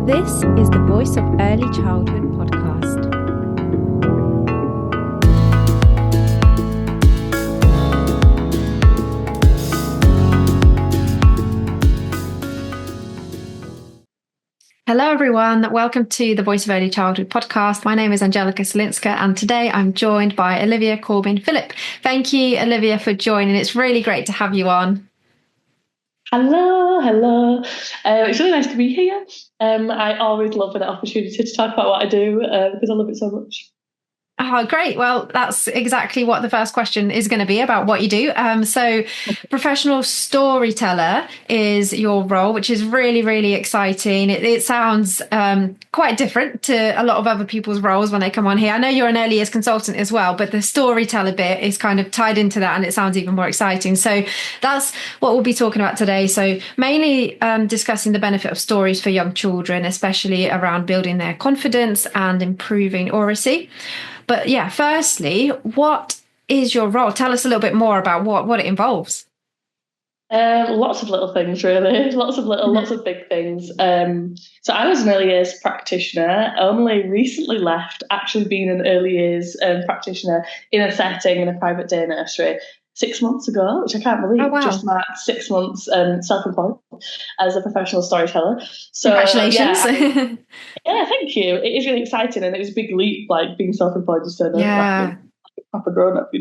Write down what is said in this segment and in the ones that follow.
This is the Voice of Early Childhood podcast. Hello, everyone. Welcome to the Voice of Early Childhood podcast. My name is Angelica Salinska, and today I'm joined by Olivia Corbin-Phillip. Thank you, Olivia, for joining. It's really great to have you on. Hello. It's really nice to be here. I always love an opportunity to talk about what I do because I love it so much. Oh, great. Well, that's exactly what the first question is going to be about what you do. So professional storyteller is your role, which is really, really exciting. It sounds quite different to a lot of other people's roles when they come on here. I know you're an early years consultant as well, but the storyteller bit is kind of tied into that and it sounds even more exciting. So that's what we'll be talking about today. So mainly discussing the benefit of stories for young children, especially around building their confidence and improving oracy. But yeah, firstly, what is your role? Tell us a little bit more about what it involves. Lots of little things, really. Lots of big things. So I was an early years practitioner, only recently left actually being an early years practitioner in a setting in a private day nursery 6 months ago, which I can't believe. Oh, wow. Just marked 6 months self-employed as a professional storyteller. So congratulations. Yeah, thank you. It is really exciting, and it was a big leap, like being self-employed just to Yeah. proper grown-up,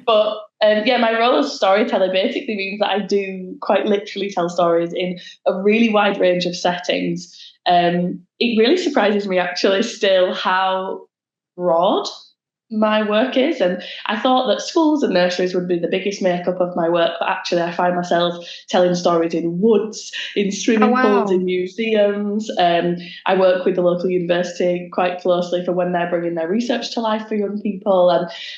But my role as storyteller basically means that I do quite literally tell stories in a really wide range of settings. It really surprises me actually still how broad my work is, and I thought that schools and nurseries would be the biggest makeup of my work, but actually I find myself telling stories in woods, in swimming pools, in museums. I work with the local university quite closely for when they're bringing their research to life for young people,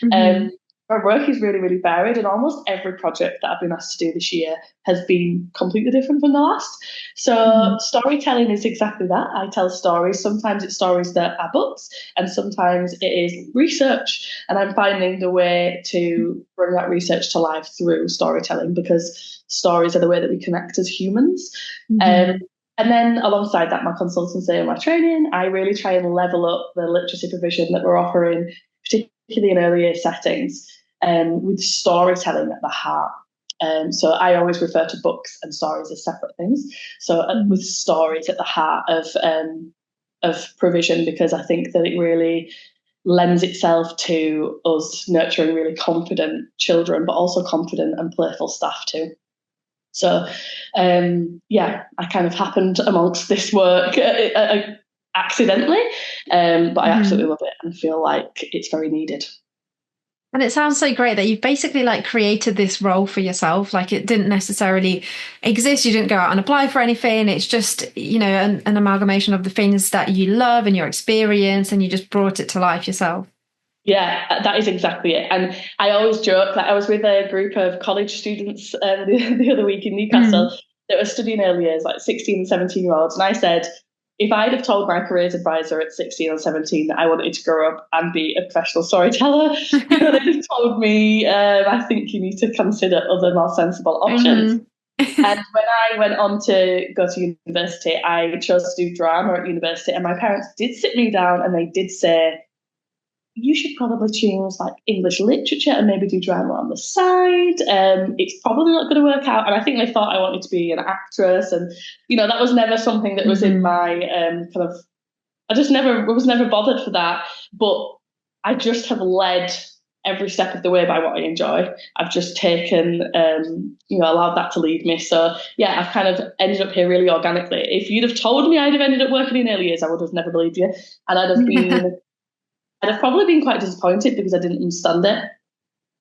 and my work is really, really varied, and almost every project that I've been asked to do this year has been completely different from the last. So storytelling is exactly that. I tell stories. Sometimes it's stories that are books, and sometimes it is research. And I'm finding the way to bring that research to life through storytelling, because stories are the way that we connect as humans. And then alongside that, my consultancy and my training, I really try and level up the literacy provision that we're offering, particularly in early year settings, with storytelling at the heart. So I always refer to books and stories as separate things. So with stories at the heart of provision, because I think that it really lends itself to us nurturing really confident children, but also confident and playful staff too. So I kind of happened amongst this work accidentally, but I absolutely love it and feel like it's very needed. And it sounds so great that you've basically created this role for yourself. Like, it didn't necessarily exist. You didn't go out and apply for anything. It's just, an amalgamation of the things that you love and your experience, and you just brought it to life yourself. Yeah, that is exactly it. And I always joke that I was with a group of college students the other week in Newcastle that were studying early years, like 16 and 17-year-olds. And I said, if I'd have told my careers advisor at 16 or 17 that I wanted to grow up and be a professional storyteller, they'd have told me, I think you need to consider other more sensible options. And when I went on to go to university, I chose to do drama at university, and my parents did sit me down and they did say, you should probably choose English literature and maybe do drama on the side. It's probably not going to work out. And I think they thought I wanted to be an actress, and that was never something that was in my I was never bothered for that. But I just have led every step of the way by what I enjoy. I've just taken allowed that to lead me. So yeah, I've kind of ended up here really organically. If you'd have told me I'd have ended up working in early years, I would have never believed you, and I'd have probably been quite disappointed because I didn't understand it.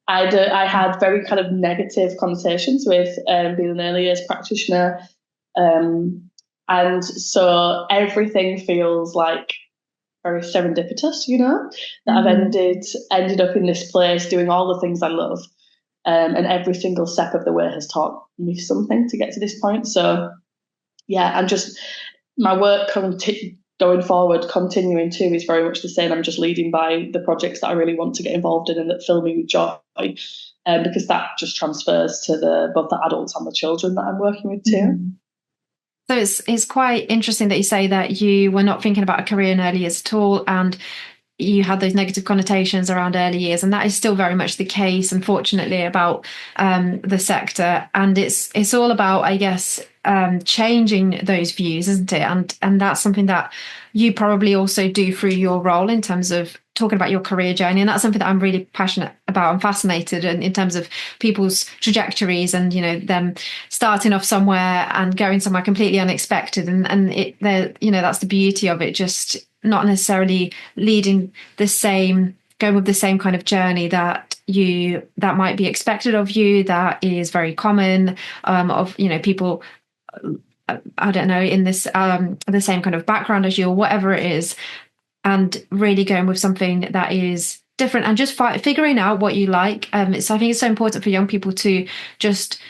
I had very kind of negative conversations with being an early years practitioner. And so everything feels like very serendipitous, that I've ended up in this place doing all the things I love. And every single step of the way has taught me something to get to this point. So yeah, I'm just, my work going forward, continuing to, is very much the same. I'm just leading by the projects that I really want to get involved in and that fill me with joy, because that just transfers to both the adults and the children that I'm working with too. So it's quite interesting that you say that you were not thinking about a career in early years at all, and you had those negative connotations around early years, and that is still very much the case, unfortunately, about the sector. And it's all about, I guess, changing those views, isn't it? And that's something that you probably also do through your role in terms of talking about your career journey. And that's something that I'm really passionate about and fascinated in terms of people's trajectories, and them starting off somewhere and going somewhere completely unexpected, and that's the beauty of it, just not necessarily leading going with the same kind of journey that might be expected of you, that is very common, of people, I don't know, in this the same kind of background as you, or whatever it is, and really going with something that is different, and just figuring out what you like. So I think it's so important for young people to just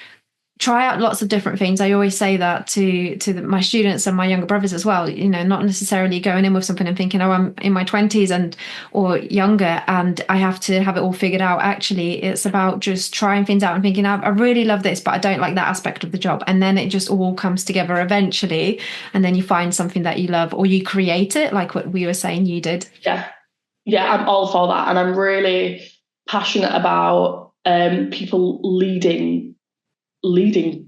try out lots of different things. I always say that to my students and my younger brothers as well, not necessarily going in with something and thinking, oh, I'm in my 20s or younger and I have to have it all figured out. Actually, it's about just trying things out and thinking, I really love this, but I don't like that aspect of the job. And then it just all comes together eventually. And then you find something that you love, or you create it, like what we were saying you did. Yeah, I'm all for that. And I'm really passionate about people leading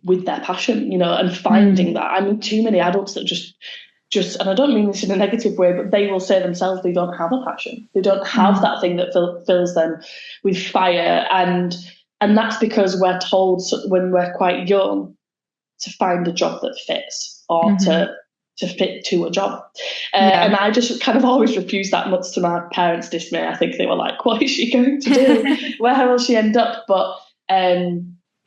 with their passion, and finding that. I mean, too many adults that just, and I don't mean this in a negative way, but they will say themselves they don't have a passion. They don't have that thing that fills them with fire. And that's because we're told when we're quite young to find a job that fits, or to fit to a job. And I just kind of always refused that, much to my parents' dismay. I think they were like, what is she going to do? Where will she end up? But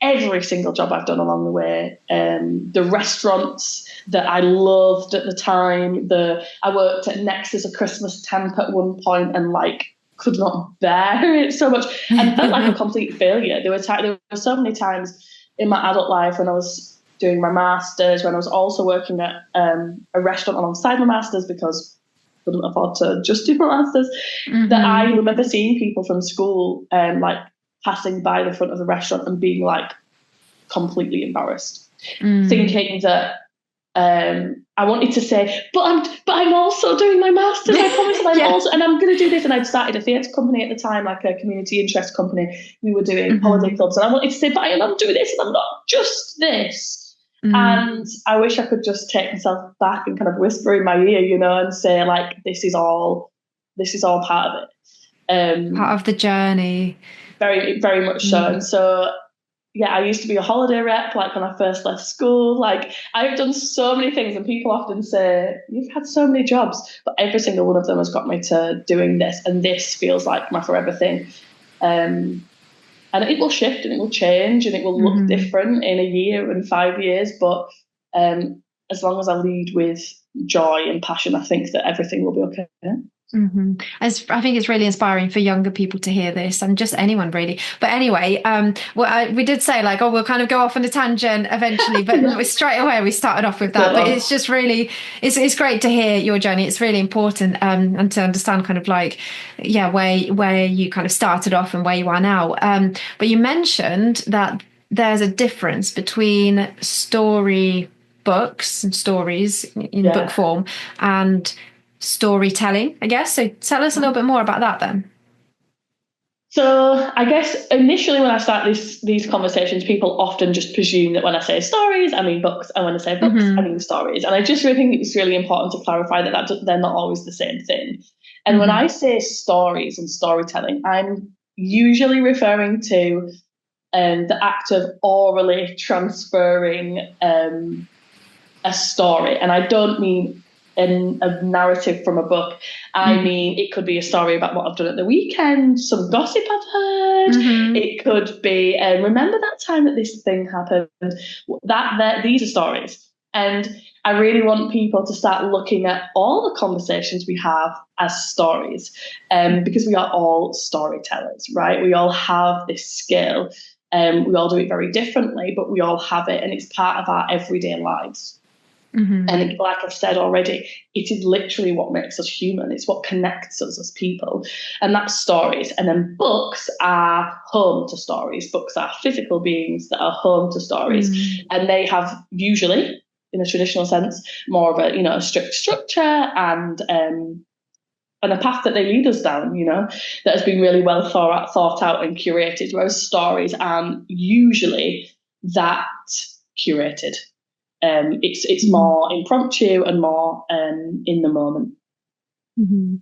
every single job I've done along the way, the restaurants that I loved at the time, I worked at Next as a Christmas temp at one point and could not bear it so much and felt like a complete failure. There were so many times in my adult life when I was doing my masters, when I was also working at a restaurant alongside my masters because I couldn't afford to just do my masters, that I remember seeing people from school passing by the front of the restaurant and being completely embarrassed, thinking that I wanted to say, but I'm also doing my masters. I promise, and I'm going to do this. And I'd started a theatre company at the time, like a community interest company. We were doing holiday clubs, and I wanted to say, but I am doing this, and I'm not just this. And I wish I could just take myself back and kind of whisper in my ear, and say this is all part of it, part of the journey. Very, very much so. And so, yeah, I used to be a holiday rep, when I first left school. I've done so many things, and people often say, you've had so many jobs, but every single one of them has got me to doing this, and this feels like my forever thing. And it will shift and it will change and it will look different in a year and 5 years. But as long as I lead with joy and passion, I think that everything will be okay. I think it's really inspiring for younger people to hear this, and just anyone really. But anyway, we did say we'll kind of go off on a tangent eventually, but straight away we started off with that. But it's just really, it's great to hear your journey. It's really important and to understand kind of where you kind of started off and where you are now. But you mentioned that there's a difference between story books and stories in book form and storytelling, I guess. So tell us a little bit more about that then. So I guess initially when I start these conversations, people often just presume that when I say stories, I mean books, and when I say books, I mean stories. And I just really think it's really important to clarify that they're not always the same thing. And when I say stories and storytelling, I'm usually referring to the act of orally transferring a story. And I don't mean in a narrative from a book. I mean, it could be a story about what I've done at the weekend, some gossip I've heard. It could be, remember that time that this thing happened? These are stories. And I really want people to start looking at all the conversations we have as stories, because we are all storytellers, right? We all have this skill. We all do it very differently, but we all have it, and it's part of our everyday lives. And like I've said already, it is literally what makes us human. It's what connects us as people. And that's stories. And then books are home to stories. Books are physical beings that are home to stories. And they have usually in a traditional sense, more of a, a strict structure and a path that they lead us down, that has been really well thought out and curated, whereas stories aren't usually that curated. It's more impromptu and more in the moment. Mm-hmm.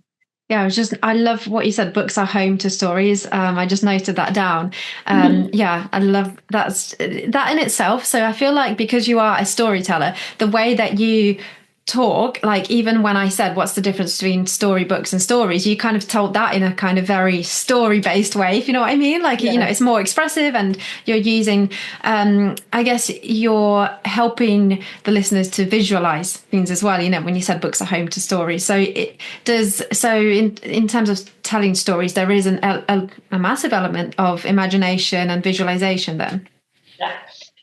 Yeah, I love what you said. Books are home to stories. I just noted that down. Yeah, I love that in itself. So I feel like because you are a storyteller, the way that you talk, like even when I said what's the difference between storybooks and stories, you kind of told that in a kind of very story based way, if you know what I mean. Like, it's more expressive, and you're using I guess you're helping the listeners to visualize things as well, when you said books are home to stories. So in terms of telling stories, there is a massive element of imagination and visualization then.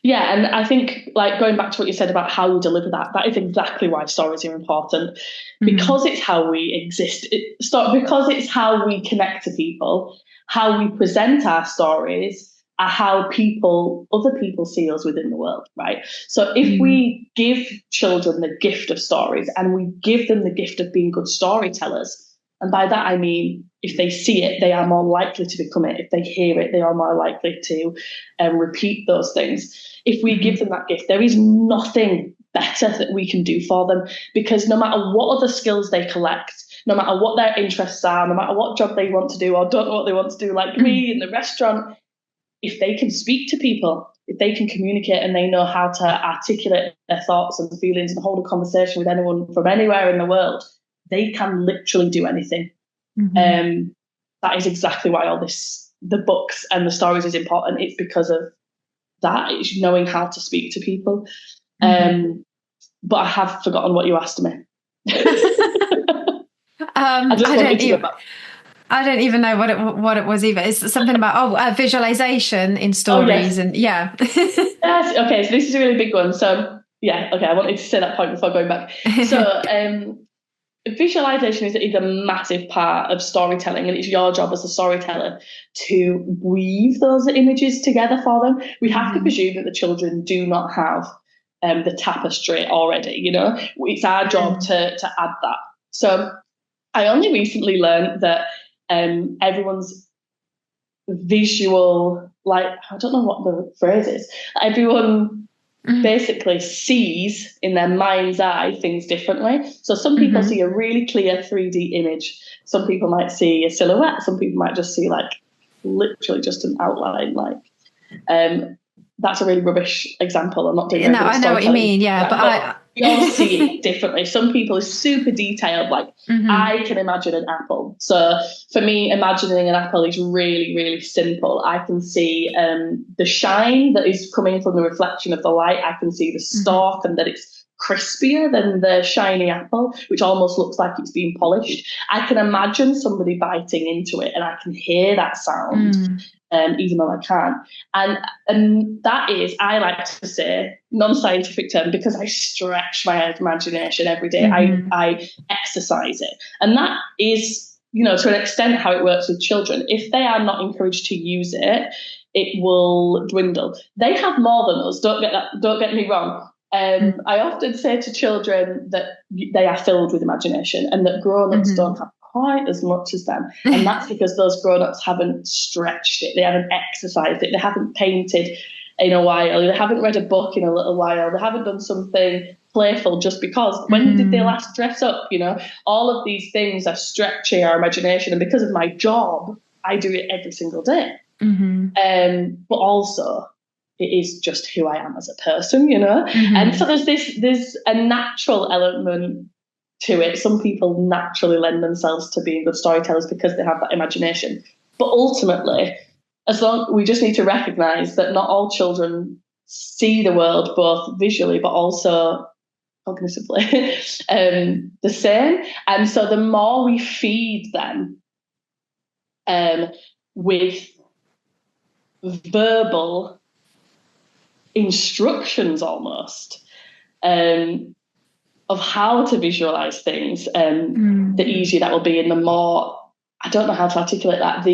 Yeah, and I think, like, going back to what you said about how you deliver that is exactly why stories are important, because it's how we exist, because it's how we connect to people, how we present our stories, are how other people see us within the world, right? So if we give children the gift of stories and we give them the gift of being good storytellers, and by that I mean, if they see it, they are more likely to become it. If they hear it, they are more likely to repeat those things. If we give them that gift, there is nothing better that we can do for them, because no matter what other skills they collect, no matter what their interests are, no matter what job they want to do or don't know what they want to do, like me in the restaurant, if they can speak to people, if they can communicate and they know how to articulate their thoughts and feelings and hold a conversation with anyone from anywhere in the world, they can literally do anything. That is exactly why the books and the stories is important. It's because of that. It's knowing how to speak to people. But I have forgotten what you asked me. I don't even know what it was either. It's something about visualization in stories. Oh, yes. And yes. Okay, so this is a really big one. So I wanted to say that point before going back. So visualization is a massive part of storytelling, and it's your job as a storyteller to weave those images together for them. We have to presume that the children do not have the tapestry already. It's our job to add that. So I only recently learned that everyone's visual, like, I don't know what the phrase is, everyone basically sees in their mind's eye things differently. So some people see a really clear 3D image. Some people might see a silhouette. Some people might just see like literally just an outline. Like, that's a really rubbish example. I'm not doing. No, I know what you mean. Yeah, but we all see it differently. Some people are super detailed. Like I can imagine an apple. So for me, imagining an apple is really, really simple. I can see the shine that is coming from the reflection of the light. I can see the stalk and that it's crispier than the shiny apple, which almost looks like it's been polished. I can imagine somebody biting into it and I can hear that sound. Even though I can't. And that is, I like to say, non-scientific term, because I stretch my imagination every day. I exercise it. And that is, to an extent how it works with children. If they are not encouraged to use it, it will dwindle. They have more than us, don't get me wrong. I often say to children that they are filled with imagination and that grown-ups don't have quite as much as them, and that's because those grown-ups haven't stretched it, they haven't exercised it, they haven't painted in a while, they haven't read a book in a little while, they haven't done something playful just because. When did they last dress up? All of these things are stretching our imagination, and because of my job I do it every single day. But also it is just who I am as a person, and so there's a natural element to it. Some people naturally lend themselves to being good storytellers because they have that imagination. But ultimately, we just need to recognise that not all children see the world both visually but also cognitively the same. And so the more we feed them with verbal instructions almost, of how to visualize things, the easier that will be, and the more, I don't know how to articulate that,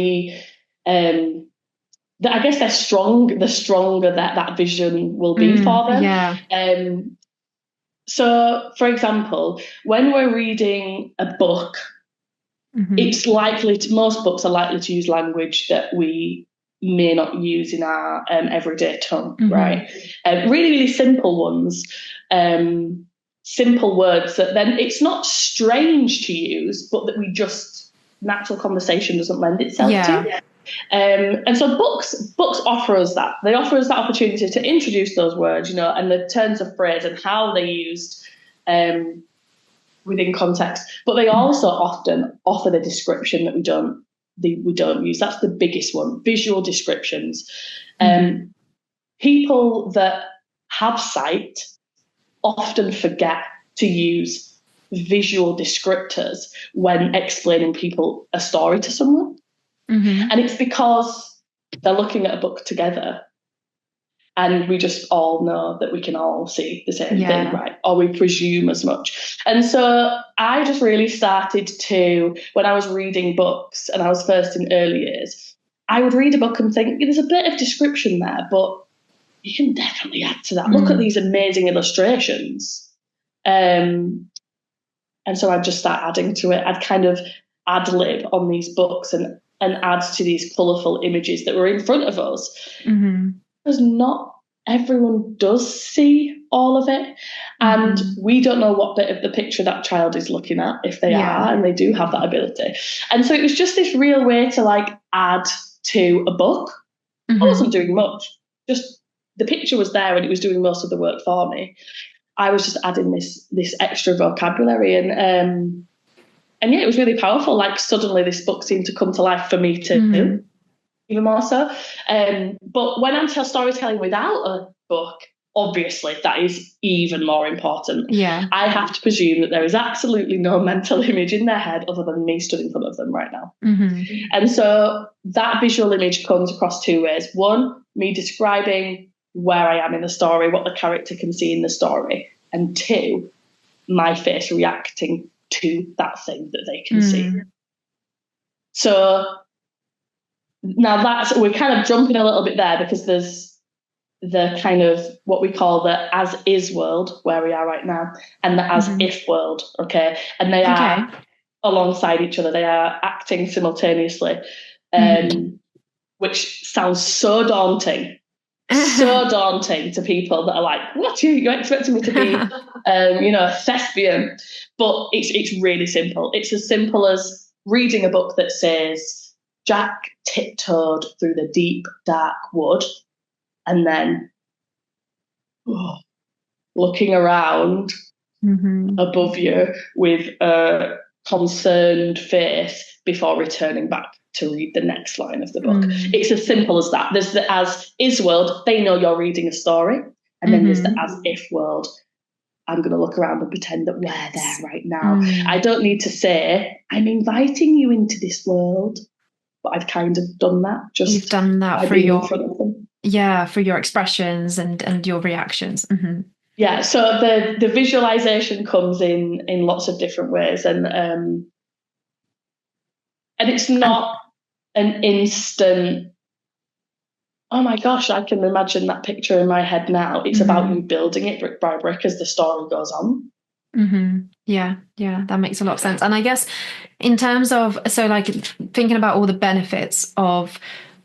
I guess the stronger that vision will be for them. So, for example, when we're reading a book, it's likely to, most books are likely to use language that we may not use in our everyday tongue, right? Really, really simple ones, simple words that then it's not strange to use, but that we just, natural conversation doesn't lend itself to. And so books offer us that. They offer us that opportunity to introduce those words, and the turns of phrase and how they're used within context. But they also often offer the description that we don't use. That's the biggest one: visual descriptions. People that have sight often forget to use visual descriptors when explaining a story to someone. And it's because they're looking at a book together, and we just all know that we can all see the same thing, right? Or we presume as much. And so I just really started to, when I was reading books and I was first in early years, I would read a book and think, there's a bit of description there, but you can definitely add to that. Look at these amazing illustrations. And so I'd just start adding to it. I'd kind of ad-lib on these books and add to these colourful images that were in front of us. Because not everyone does see all of it. And we don't know what bit of the picture that child is looking at, if they are, and they do have that ability. And so it was just this real way to add to a book. I wasn't doing much. Just the picture was there and it was doing most of the work for me. I was just adding this extra vocabulary, and yeah, it was really powerful. Suddenly this book seemed to come to life for me too, even more so. But when I'm storytelling without a book, obviously that is even more important. I have to presume that there is absolutely no mental image in their head other than me stood in front of them right now. And so that visual image comes across two ways. One, me describing where I am in the story, what the character can see in the story. And two, my face reacting to that thing that they can see. So now we're kind of jumping a little bit there, because there's the kind of what we call the as is world where we are right now, and the as if world. Okay. And they are alongside each other. They are acting simultaneously, which sounds so daunting. So daunting to people that are like, what, you're expecting me to be a thespian? But it's really simple. It's as simple as reading a book that says Jack tiptoed through the deep dark wood, and then looking around above you with a concerned face before returning back to read the next line of the book. It's as simple as that. There's the as is world, they know you're reading a story, and then there's the as if world. I'm going to look around and pretend that we're there right now. I don't need to say, I'm inviting you into this world, but I've kind of done that. You've done that for your expressions and your reactions. Yeah, so the visualization comes in lots of different ways, and it's not an instant, oh my gosh, I can imagine that picture in my head now. It's about you building it brick by brick as the story goes on. Yeah, that makes a lot of sense. And I guess in terms of, thinking about all the benefits of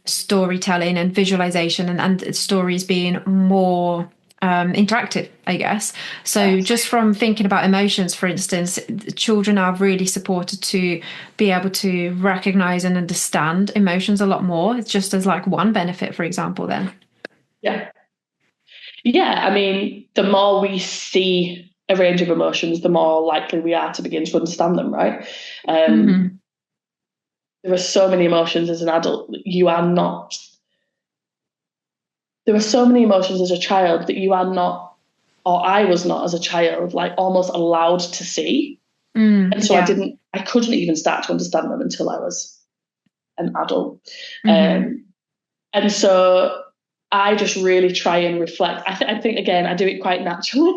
storytelling and visualization and stories being more interactive, I guess. So just from thinking about emotions, for instance, children are really supported to be able to recognize and understand emotions a lot more. It's just as one benefit, for example, then. Yeah, I mean, the more we see a range of emotions, the more likely we are to begin to understand them, right? There are so many emotions as an adult that you are not. There are so many emotions as a child that you are not, or I was not as a child, almost allowed to see. And so I couldn't even start to understand them until I was an adult. And so I just really try and reflect. I think, again, I do it quite naturally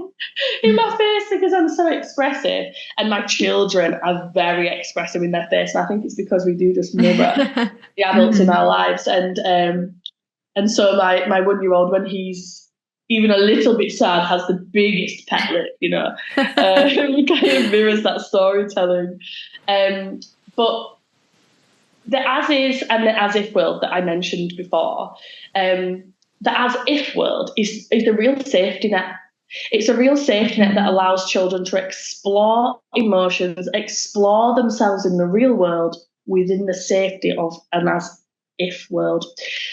in my face because I'm so expressive, and my children are very expressive in their face. And I think it's because we do just mirror the adults in our lives. And so my 1-year-old, when he's even a little bit sad, has the biggest pet lip, it kind of mirrors that storytelling. But the as is and the as if world that I mentioned before, the as if world is the real safety net. It's a real safety net that allows children to explore emotions, explore themselves in the real world within the safety of an as if world.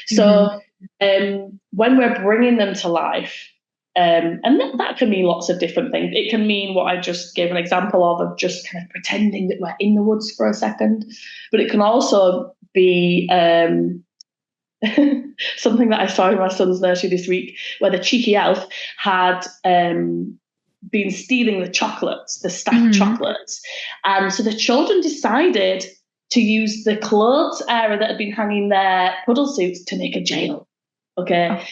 So when we're bringing them to life, and that can mean lots of different things. It can mean what I just gave an example of just kind of pretending that we're in the woods for a second. But it can also be something that I saw in my son's nursery this week, where the cheeky elf had been stealing the chocolates, the staff chocolates. And so the children decided to use the clothes area that had been hanging their puddle suits to make a jail. Okay,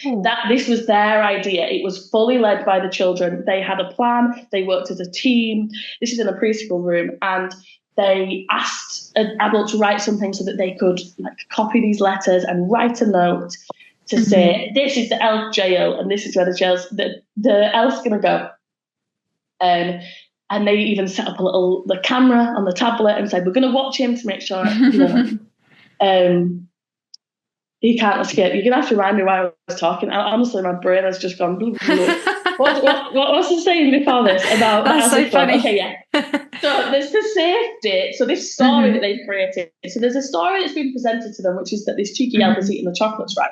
this was their idea. It was fully led by the children. They had a plan. They worked as a team. This is in a preschool room, and they asked an adult to write something so that they could copy these letters and write a note to say, this is the elf jail, and this is where the elf's going to go. And they even set up the camera on the tablet and said, we're going to watch him to make sure, he can't escape. You're going to have to remind me why I was talking. Honestly, my brain has just gone. What was I saying before this about? That's so funny. Okay, yeah. So there's the safety. So this story that they've created. So there's a story that's been presented to them, which is that this cheeky elf is eating the chocolates, right?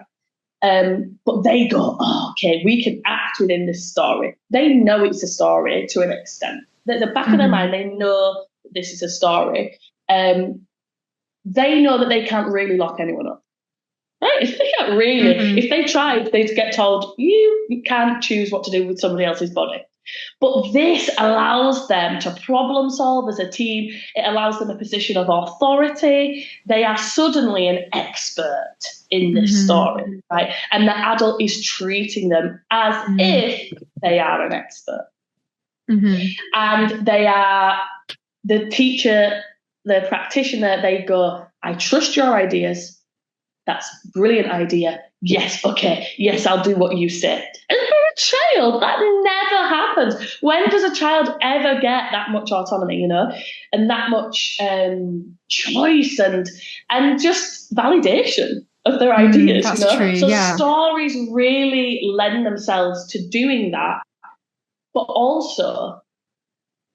But they go, okay, we can act within this story. They know it's a story to an extent. At the back of their mind, they know that this is a story. They know that they can't really lock anyone up. Right? They can't really. If they tried, they'd get told, you can't choose what to do with somebody else's body. But this allows them to problem solve as a team. It allows them a position of authority. They are suddenly an expert in this story, right? And the adult is treating them as if they are an expert. And they are the teacher, the practitioner, they go, I trust your ideas. That's a brilliant idea. Yes, okay. Yes, I'll do what you say. And for a child, that never happens. When does a child ever get that much autonomy, and that much choice and just validation of their ideas? That's true, so yeah. Stories really lend themselves to doing that. But also,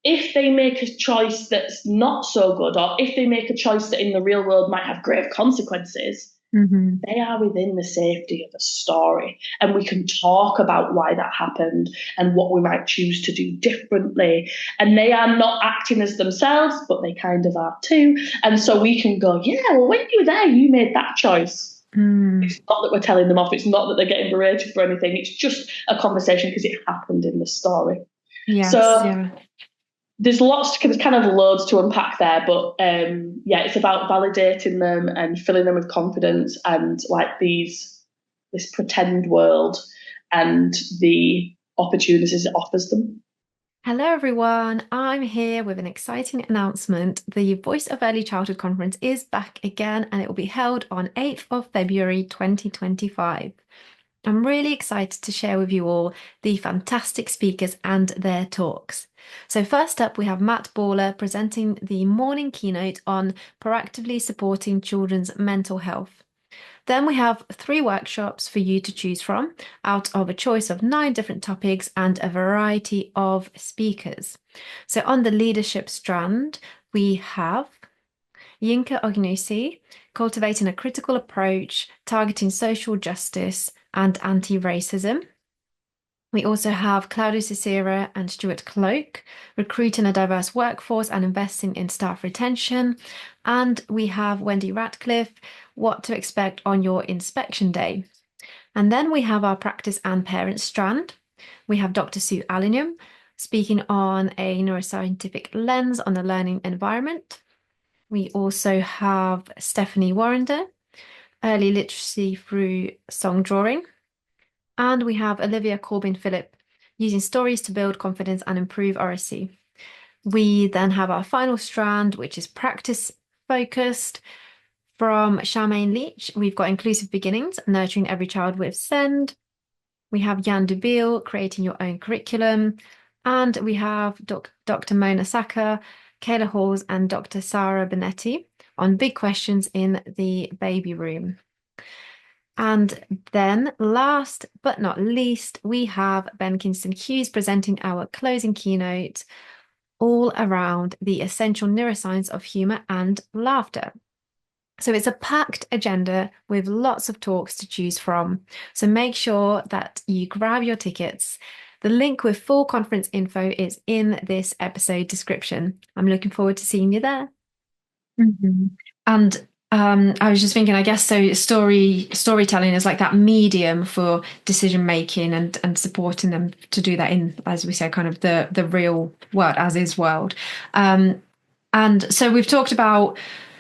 if they make a choice that's not so good, or if they make a choice that in the real world might have grave consequences, they are within the safety of a story. And we can talk about why that happened and what we might choose to do differently. And they are not acting as themselves, but they kind of are too. And so we can go, yeah, well, when you were there, you made that choice. It's not that we're telling them off. It's not that they're getting berated for anything. It's just a conversation because it happened in the story. Yes, so there's kind of loads to unpack there, but it's about validating them and filling them with confidence and this pretend world and the opportunities it offers them. Hello everyone, I'm here with an exciting announcement. The Voice of Early Childhood Conference is back again and it will be held on 8th of February 2025. I'm really excited to share with you all the fantastic speakers and their talks. So first up, we have Matt Baller presenting the morning keynote on proactively supporting children's mental health. Then we have 3 workshops for you to choose from out of a choice of 9 different topics and a variety of speakers. So on the leadership strand, we have Yinka Ognusi, cultivating a critical approach, targeting social justice and anti-racism. We also have Claudia Cicera and Stuart Cloak, recruiting a diverse workforce and investing in staff retention. And we have Wendy Ratcliffe, what to expect on your inspection day. And then we have our practice and parents strand. We have Dr. Sue Allingham speaking on a neuroscientific lens on the learning environment. We also have Stephanie Warrender, early literacy through song drawing. And we have Olivia Corbin-Phillip, using stories to build confidence and improve oracy. We then have our final strand, which is practice focused. From Charmaine Leach, we've got Inclusive Beginnings, Nurturing Every Child with SEND. We have Jan Dubiel, Creating Your Own Curriculum. And we have Dr. Mona Saka, Kayla Halls, and Dr. Sarah Benetti on big questions in the baby room. And then last but not least, we have Ben Kingston Hughes presenting our closing keynote all around the essential neuroscience of humor and laughter. So it's a packed agenda with lots of talks to choose from. So make sure that you grab your tickets. The link with full conference info is in this episode description. I'm looking forward to seeing you there. Mm-hmm. And I was just thinking, I guess so storytelling is like that medium for decision making and supporting them to do that in, as we say, kind of the real world, as is world. And so we've talked about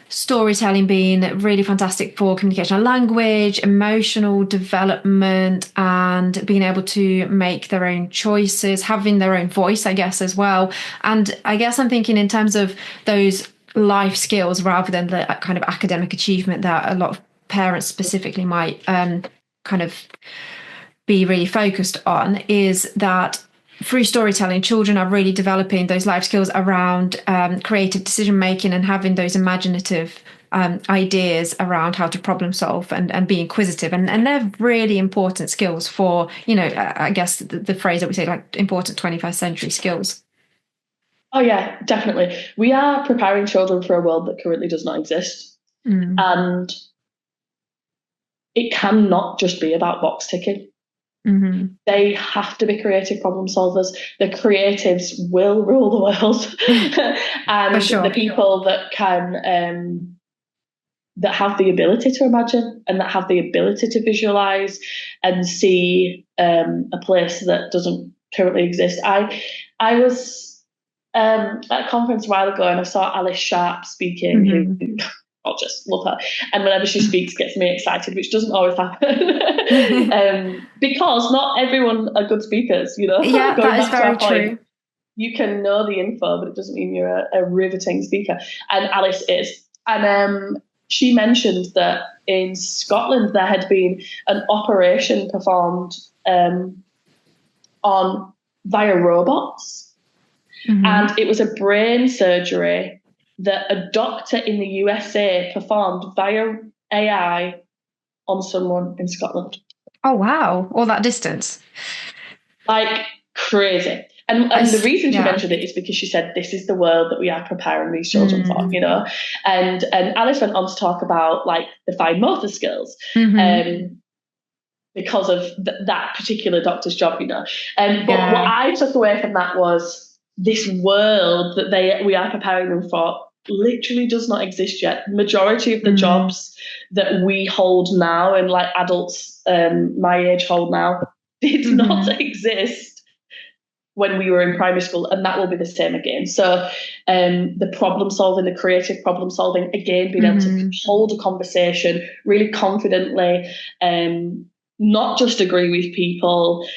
storytelling being really fantastic for communication and language, emotional development, and being able to make their own choices, having their own voice, I guess, as well. And I guess I'm thinking in terms of those life skills rather than the kind of academic achievement that a lot of parents specifically might kind of be really focused on, is that through storytelling, children are really developing those life skills around creative decision making and having those imaginative ideas around how to problem solve and be inquisitive. And they're really important skills for, I guess the phrase that we say, like important 21st century skills. Oh, yeah, definitely. We are preparing children for a world that currently does not exist. And it cannot just be about box ticking. Mm-hmm. They have to be creative problem solvers. The creatives will rule the world. And sure. The people that can, that have the ability to imagine and that have the ability to visualize and see a place that doesn't currently exist. I was at a conference a while ago and I saw Alice Sharp speaking, who I'll just love her. And whenever she speaks, gets me excited, which doesn't always happen. Because not everyone are good speakers, Yeah, that is very true. You can know the info, but it doesn't mean you're a riveting speaker. And Alice is. And she mentioned that in Scotland there had been an operation performed via robots. And it was a brain surgery that a doctor in the USA performed via AI on someone in Scotland. Oh, wow. All that distance. Like crazy. And the reason she mentioned it is because she said, this is the world that we are preparing these children for, And Alice went on to talk about like the fine motor skills. Because of that particular doctor's job, But what I took away from that was this world that we are preparing them for literally does not exist yet. Majority of the jobs that we hold now and like adults my age hold now did not exist when we were in primary school, and that will be the same again. So the problem solving, the creative problem solving, again, being able to hold a conversation really confidently, not just agree with people,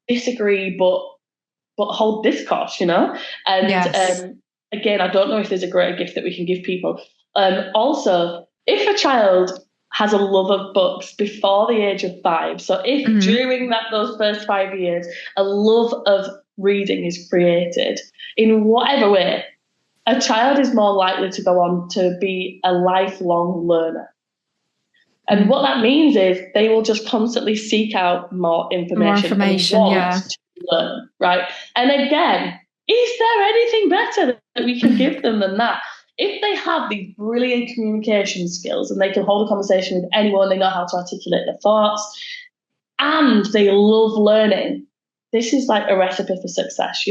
disagree, but hold discourse, And yes. Again, I don't know if there's a greater gift that we can give people. Also, if a child has a love of books before the age of 5, so if during those first 5 years a love of reading is created in whatever way, a child is more likely to go on to be a lifelong learner. And what that means is they will just constantly seek out more information and want to learn, right? And again, is there anything better that we can give them than that? If they have these brilliant communication skills and they can hold a conversation with anyone, they know how to articulate their thoughts, and they love learning, this is like a recipe for success,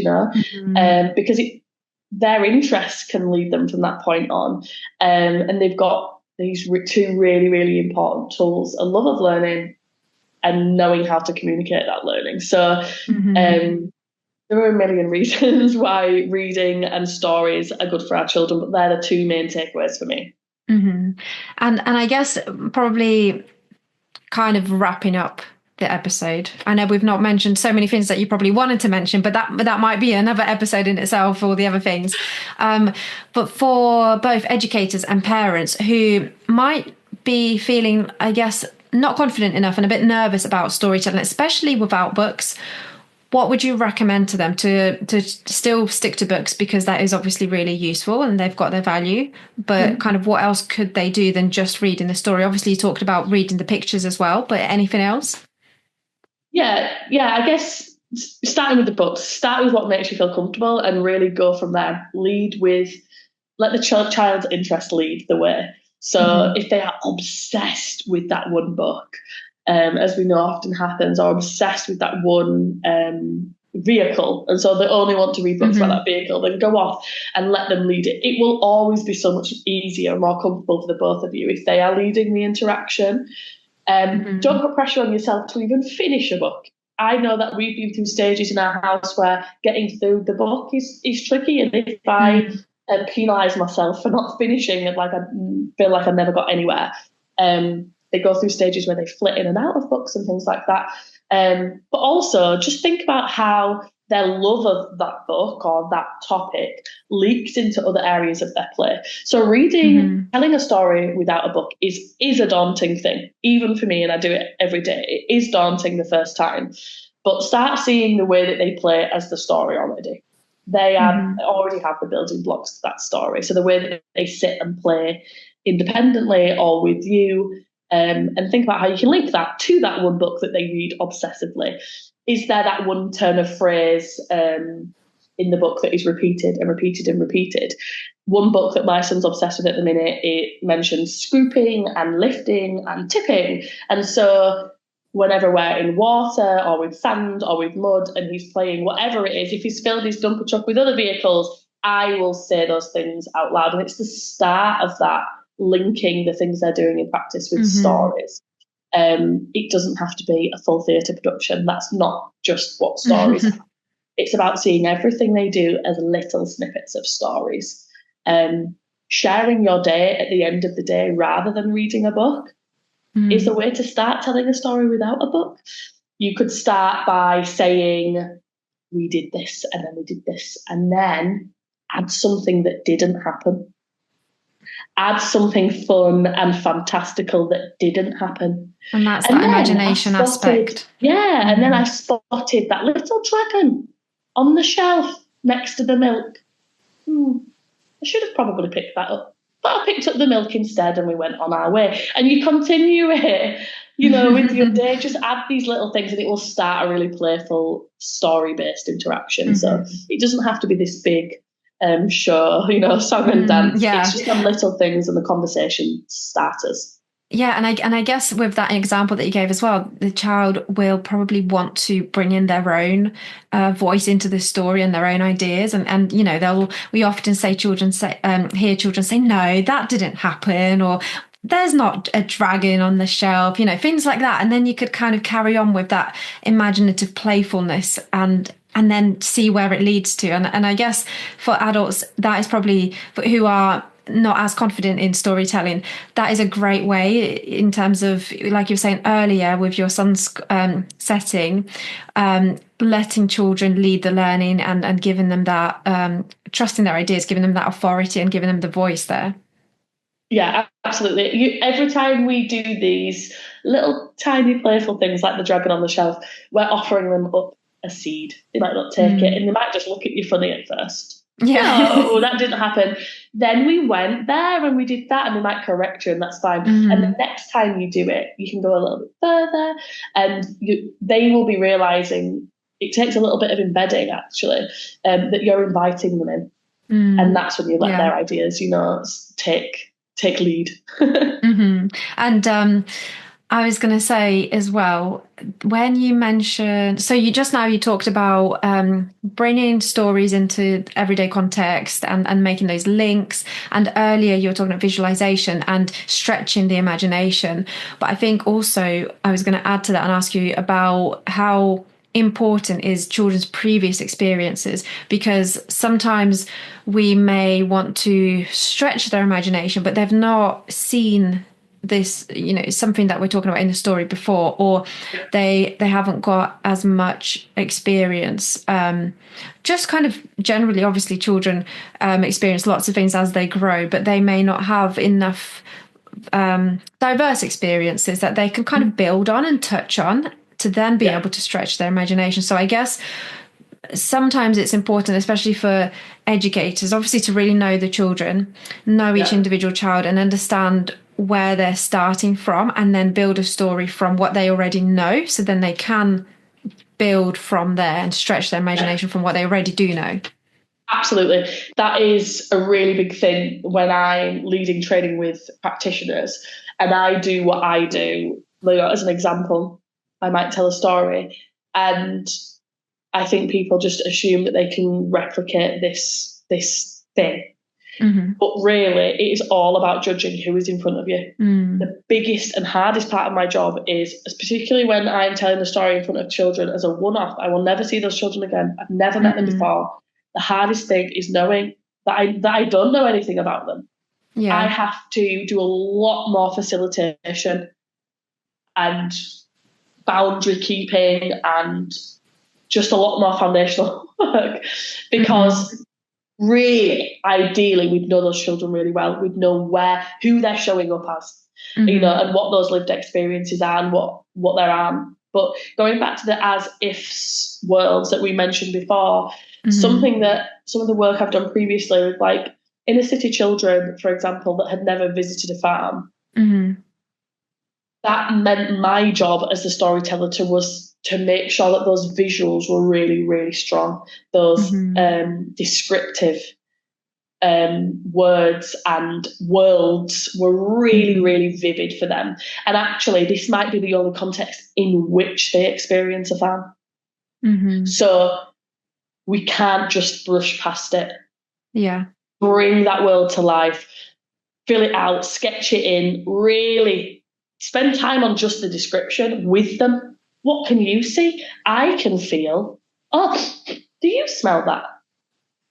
because their interests can lead them from that point on. And they've got these two really, really important tools: a love of learning and knowing how to communicate that learning. So there are a million reasons why reading and stories are good for our children, but they're the two main takeaways for me. And I guess probably kind of wrapping up the episode. I know we've not mentioned so many things that you probably wanted to mention, but that might be another episode in itself, all the other things. But for both educators and parents who might be feeling, I guess, not confident enough and a bit nervous about storytelling, especially without books, what would you recommend to them to still stick to books, because that is obviously really useful and they've got their value, but kind of what else could they do than just reading the story? Obviously you talked about reading the pictures as well, but anything else? Yeah, I guess starting with the books, start with what makes you feel comfortable and really go from there. Let the child's interest lead the way. So if they are obsessed with that one book, as we know often happens, or obsessed with that one vehicle, and so they only want to read books about that vehicle, then go off and let them lead it. It will always be so much easier and more comfortable for the both of you if they are leading the interaction. Don't put pressure on yourself to even finish a book. I know that we've been through stages in our house where getting through the book is tricky, and if I penalise myself for not finishing it, like I feel like I never got anywhere. They go through stages where they flit in and out of books and things like that. But also just think about how their love of that book or that topic leaks into other areas of their play. So telling a story without a book is a daunting thing, even for me, and I do it every day. It is daunting the first time, but start seeing the way that they play as the story already. They already have the building blocks to that story. So the way that they sit and play independently or with you, and think about how you can link that to that one book that they read obsessively. Is there that one turn of phrase in the book that is repeated and repeated and repeated? One book that my son's obsessed with at the minute, it mentions scooping and lifting and tipping. And so whenever we're in water or with sand or with mud and he's playing whatever it is, if he's filled his dumper truck with other vehicles, I will say those things out loud. And it's the start of that linking the things they're doing in practice with stories. It doesn't have to be a full theatre production. That's not just what stories are. It's about seeing everything they do as little snippets of stories. Sharing your day at the end of the day rather than reading a book is a way to start telling a story without a book. You could start by saying, we did this and then we did this, and then add something that didn't happen. Add something fun and fantastical that didn't happen. And that's that imagination aspect. Yeah, and then I spotted that little dragon on the shelf next to the milk. I should have probably picked that up. But I picked up the milk instead and we went on our way. And you continue it, with your day. Just add these little things and it will start a really playful, story-based interaction. So it doesn't have to be this big show, song and dance. Yeah. It's just some little things and the conversation starters. Yeah, and I guess with that example that you gave as well, the child will probably want to bring in their own voice into the story and their own ideas, and we often hear children say, no, that didn't happen, or there's not a dragon on the shelf, things like that, and then you could kind of carry on with that imaginative playfulness and then see where it leads to. And I guess for adults, that is probably who are not as confident in storytelling, that is a great way in terms of, like you were saying earlier with your son's setting, letting children lead the learning and giving them that, trusting their ideas, giving them that authority and giving them the voice there. Yeah, absolutely. Every time we do these little tiny playful things like the dragon on the shelf, we're offering them up a seed. They might not take it and they might just look at you funny at first. Yeah. No, that didn't happen. Then we went there and we did that, and they might correct you, and that's fine. And the next time you do it, you can go a little bit further, and they will be realizing it takes a little bit of embedding actually, that you're inviting them in, and that's when you let their ideas, take lead. And I was going to say as well, when you mentioned, so you talked about bringing stories into everyday context and making those links. And earlier you were talking about visualization and stretching the imagination. But I think also I was going to add to that and ask you about how important is children's previous experiences, because sometimes we may want to stretch their imagination, but they've not seen this, something that we're talking about in the story before, or they haven't got as much experience. Just kind of generally, obviously children experience lots of things as they grow, but they may not have enough diverse experiences that they can kind of build on and touch on to then be Yeah. able to stretch their imagination. So I guess sometimes it's important, especially for educators, obviously, to really know the children, know each individual child, and understand where they're starting from, and then build a story from what they already know, so then they can build from there and stretch their imagination from what they already do know. Absolutely. That is a really big thing when I'm leading training with practitioners and I do what I do. As an example, I might tell a story and I think people just assume that they can replicate this thing. Mm-hmm. But really, it is all about judging who is in front of you. The biggest and hardest part of my job is, particularly when I'm telling the story in front of children as a one-off, I will never see those children again. I've never met them before. The hardest thing is knowing that I don't know anything about them. Yeah. I have to do a lot more facilitation and boundary keeping and just a lot more foundational work because really, ideally, we'd know those children really well. We'd know who they're showing up as, and what those lived experiences are and what they're on. But going back to the as-ifs worlds that we mentioned before, something that some of the work I've done previously with like inner city children, for example, that had never visited a farm, that meant my job as the storyteller was to make sure that those visuals were really, really strong. Those descriptive words and worlds were really, really vivid for them. And actually, this might be the only context in which they experience a farm. So we can't just brush past it. Yeah. Bring that world to life, fill it out, sketch it in, really spend time on just the description with them. What can you see? I can feel. Oh, do you smell that?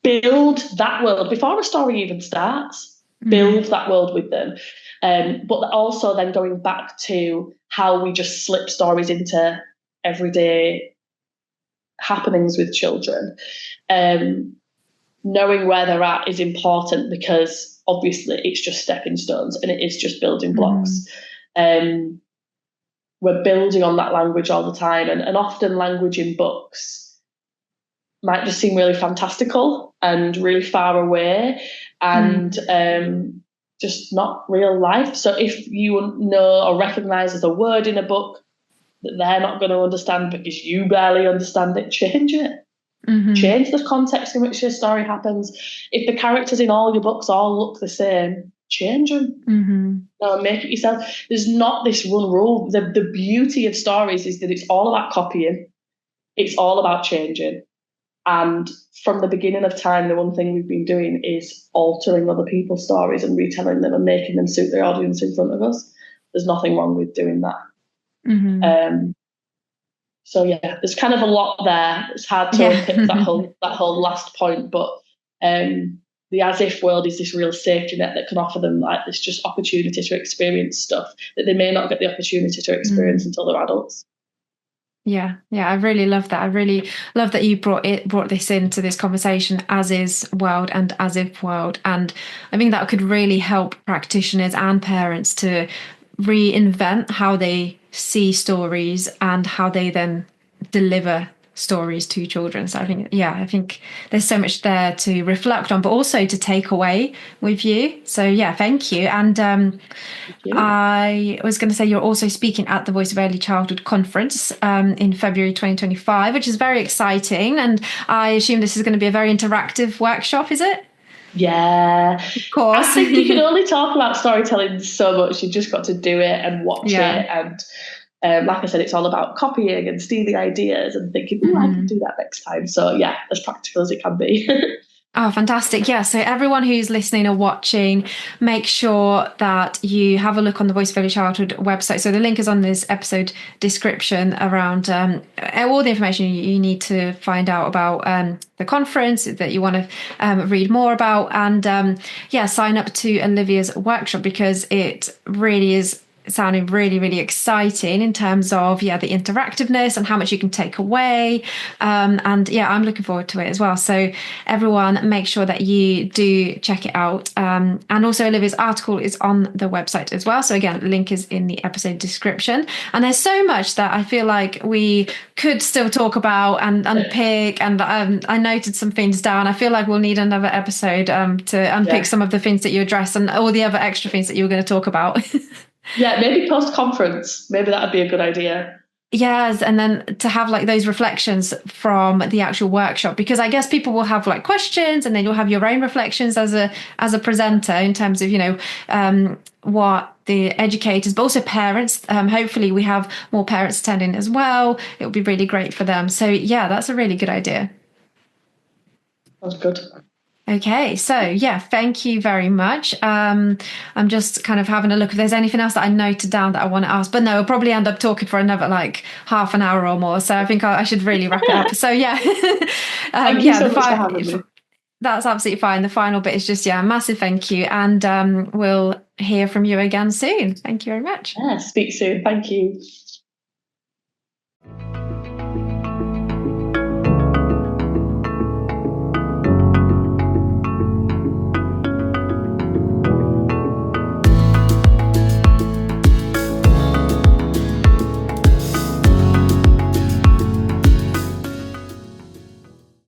Build that world before a story even starts. Build that world with them. But also then going back to how we just slip stories into everyday happenings with children. Knowing where they're at is important because obviously it's just stepping stones and it is just building blocks. We're building on that language all the time, and often language in books might just seem really fantastical and really far away and just not real life. So if you know or recognise as a word in a book that they're not going to understand because you barely understand it, change it. Change the context in which your story happens. If the characters in all your books all look the same, change them. Make it yourself. There's not this one rule. The beauty of stories is that it's all about copying. It's all about changing. And from the beginning of time, the one thing we've been doing is altering other people's stories and retelling them and making them suit the audience in front of us. There's nothing wrong with doing that. So yeah, there's kind of a lot there. It's hard to unpick that whole last point, but the as-if world is this real safety net that can offer them like this just opportunity to experience stuff that they may not get the opportunity to experience until they're adults. Yeah, I really love that. I really love that you brought this into this conversation, as is world and as if world, and I think that could really help practitioners and parents to reinvent how they see stories and how they then deliver stories to children. So I think there's so much there to reflect on, but also to take away with you. So yeah, thank you. And I was going to say you're also speaking at the Voice of Early Childhood conference in February 2025, which is very exciting. And I assume this is going to be a very interactive workshop, is it? Yeah, of course. I think you can only talk about storytelling so much. You've just got to do it and watch it. And like I said, it's all about copying and stealing ideas and thinking, oh, I can do that next time. So yeah, as practical as it can be. Oh, fantastic. Yeah. So everyone who's listening or watching, make sure that you have a look on the Voice of Early Childhood website. So the link is on this episode description around all the information you need to find out about the conference that you want to read more about. And sign up to Olivia's workshop because it really is sounding really, really exciting in terms of, yeah, the interactiveness and how much you can take away. And yeah, I'm looking forward to it as well. So everyone, make sure that you do check it out. And also Olivia's article is on the website as well. So again, the link is in the episode description. And there's so much that I feel like we could still talk about and unpick. And I noted some things down. I feel like we'll need another episode to unpick some of the things that you address and all the other extra things that you were going to talk about. Yeah, maybe post-conference. Maybe that would be a good idea. Yes, and then to have like those reflections from the actual workshop, because I guess people will have like questions, and then you'll have your own reflections as a presenter in terms of, you know, what the educators, but also parents. Hopefully, we have more parents attending as well. It would be really great for them. So yeah, that's a really good idea. That's good. Okay, so yeah, thank you very much. I'm just kind of having a look if there's anything else that I noted down that I want to ask, but no, I'll probably end up talking for another like half an hour or more. So I think I should really wrap it up. So yeah, Thank you so much for having me. That's absolutely fine. The final bit is just, yeah, a massive thank you, and we'll hear from you again soon. Thank you very much. Yeah, speak soon. Thank you.